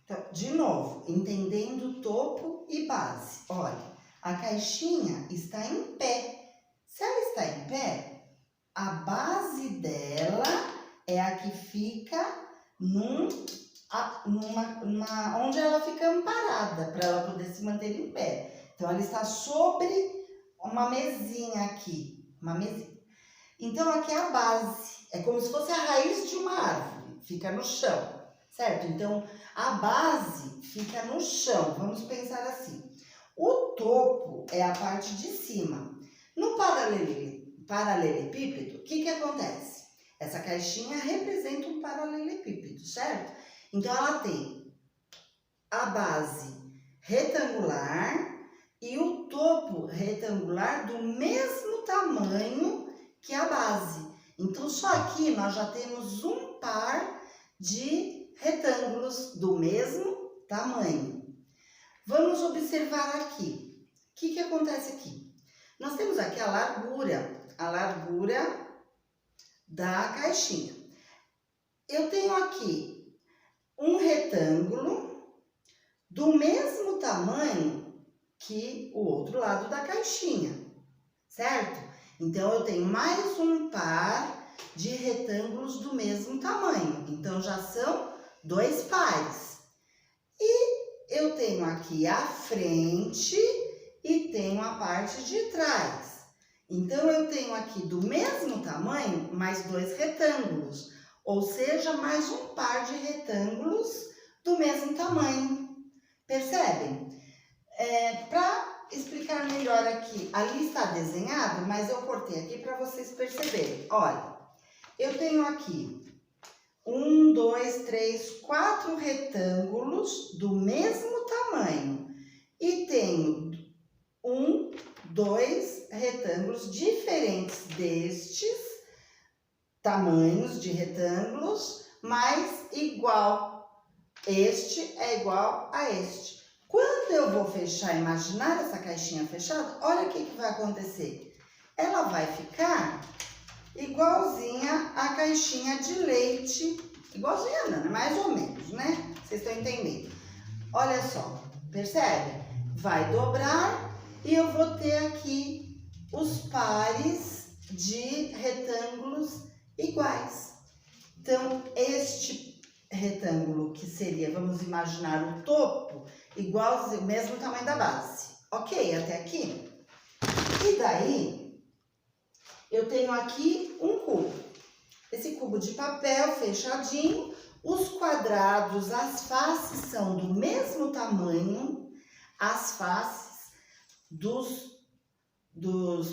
Então, de novo, entendendo topo e base. Olha, a caixinha está em pé. Se ela está em pé, a base dela é a que fica onde ela fica amparada, para ela poder se manter em pé. Então, ela está sobre uma mesinha aqui, uma mesinha. Então, aqui é a base, é como se fosse a raiz de uma árvore, fica no chão, certo? Então, a base fica no chão, vamos pensar assim. O topo é a parte de cima. No paralelepípedo, o que acontece? Essa caixinha representa um paralelepípedo, certo? Então, ela tem a base retangular e o topo retangular do mesmo tamanho que a base. Então, só aqui nós já temos um par de retângulos do mesmo tamanho. Vamos observar aqui. O que acontece aqui? Nós temos aqui a largura da caixinha. Eu tenho aqui um retângulo do mesmo tamanho que o outro lado da caixinha, certo? Então, eu tenho mais um par de retângulos do mesmo tamanho. Então, já são 2 pares. E eu tenho aqui a frente e tenho a parte de trás. Então, eu tenho aqui do mesmo tamanho mais 2 retângulos. Ou seja, mais um par de retângulos do mesmo tamanho. Percebem? Para explicar melhor aqui, ali está desenhado, mas eu cortei aqui para vocês perceberem. Olha, eu tenho aqui 1, 2, 3, 4 retângulos do mesmo tamanho. E tenho 1, 2 retângulos diferentes destes tamanhos de retângulos, mas igual. Este é igual a este. Quando eu vou fechar, imaginar essa caixinha fechada, olha o que vai acontecer. Ela vai ficar igualzinha à caixinha de leite. Igualzinha não, mais ou menos, né? Vocês estão entendendo? Olha só, percebe? Vai dobrar e eu vou ter aqui os pares de retângulos iguais. Então, este retângulo que seria, vamos imaginar o topo, igualzinho, mesmo tamanho da base. Ok, até aqui? E daí, eu tenho aqui um cubo. Esse cubo de papel fechadinho, os quadrados, as faces são do mesmo tamanho, as faces dos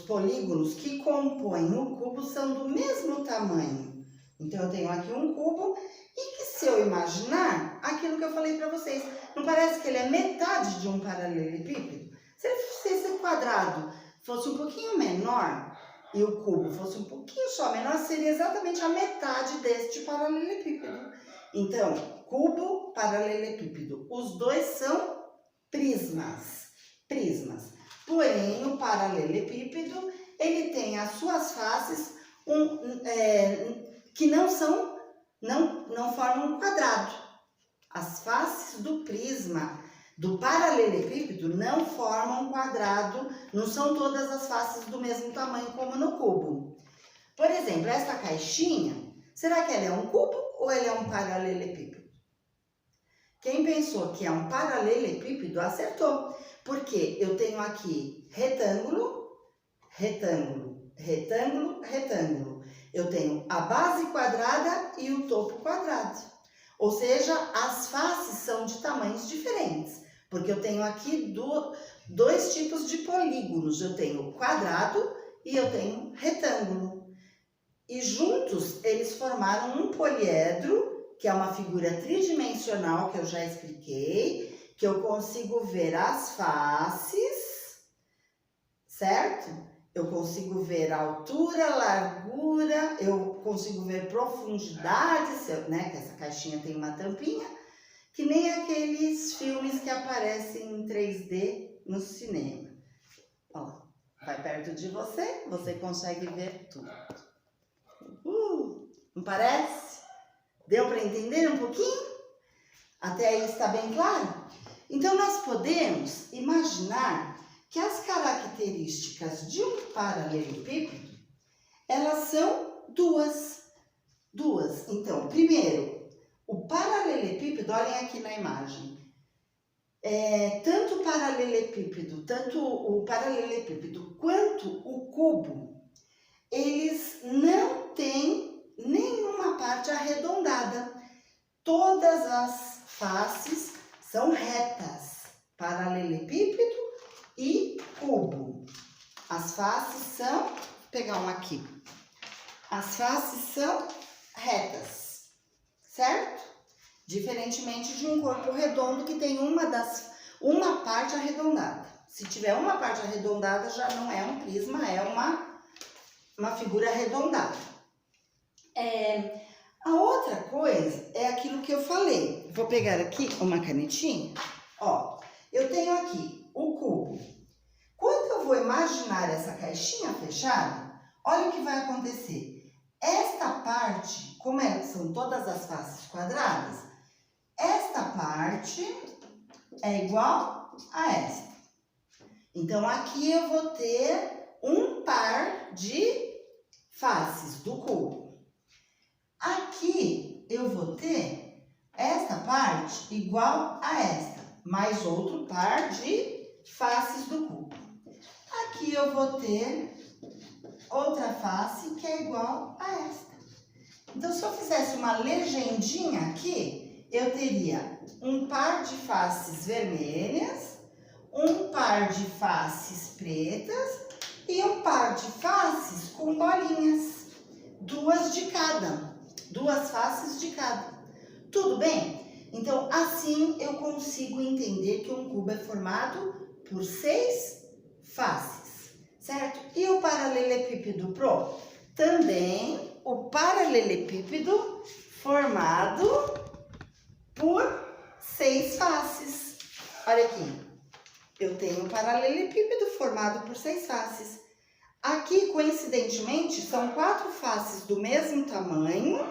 polígonos que compõem o cubo são do mesmo tamanho. Então, eu tenho aqui um cubo e que, se eu imaginar, aquilo que eu falei para vocês, não parece que ele é metade de um paralelepípedo? Se esse quadrado fosse um pouquinho menor e o cubo fosse um pouquinho só menor, seria exatamente a metade deste paralelepípedo. Então, cubo, paralelepípedo, os dois são prismas. Porém, o paralelepípedo, ele tem as suas faces que não formam um quadrado. As faces do prisma, do paralelepípedo, não formam um quadrado, não são todas as faces do mesmo tamanho como no cubo. Por exemplo, esta caixinha, será que ela é um cubo ou ela é um paralelepípedo? Quem pensou que é um paralelepípedo acertou, porque eu tenho aqui retângulo, retângulo, retângulo, retângulo. Eu tenho a base quadrada e o topo quadrado. Ou seja, as faces são de tamanhos diferentes, porque eu tenho aqui dois tipos de polígonos. Eu tenho quadrado e eu tenho retângulo. E juntos eles formaram um poliedro, que é uma figura tridimensional que eu já expliquei, que eu consigo ver as faces, certo? Eu consigo ver a altura, largura, eu consigo ver profundidade, né? Que essa caixinha tem uma tampinha, que nem aqueles filmes que aparecem em 3D no cinema. Ó, vai perto de você, você consegue ver tudo. Não parece? Deu para entender um pouquinho? Até aí está bem claro? Então, nós podemos imaginar que as características de um paralelepípedo, elas são duas. Então, primeiro, o paralelepípedo, olhem aqui na imagem, tanto o paralelepípedo quanto o cubo, eles não têm nenhuma parte arredondada. Todas as faces são retas, paralelepípedo e cubo. As faces são, vou pegar uma aqui, as faces são retas, certo? Diferentemente de um corpo redondo que tem uma parte arredondada. Se tiver uma parte arredondada, já não é um prisma, é uma figura arredondada. A outra coisa é aquilo que eu falei. Vou pegar aqui uma canetinha. Ó, eu tenho aqui o cubo. Quando eu vou imaginar essa caixinha fechada, olha o que vai acontecer. Esta parte, como são todas as faces quadradas, esta parte é igual a esta. Então, aqui eu vou ter um par de faces do cubo. Aqui eu vou ter esta parte igual a esta, mais outro par de faces do cubo. Aqui eu vou ter outra face que é igual a esta. Então, se eu fizesse uma legendinha aqui, eu teria um par de faces vermelhas, um par de faces pretas e um par de faces com bolinhas, duas faces de cada. Tudo bem? Então, assim eu consigo entender que um cubo é formado por 6 faces, certo? E o paralelepípedo Pro? Também o paralelepípedo formado por 6 faces. Olha aqui, eu tenho um paralelepípedo formado por 6 faces. Aqui, coincidentemente, são 4 faces do mesmo tamanho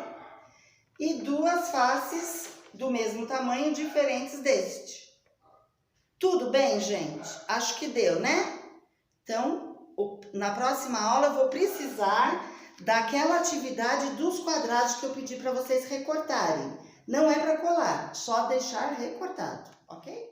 e 2 faces do mesmo tamanho diferentes deste. Tudo bem, gente? Acho que deu, né? Então, na próxima aula eu vou precisar daquela atividade dos quadrados que eu pedi para vocês recortarem. Não é para colar, só deixar recortado, ok?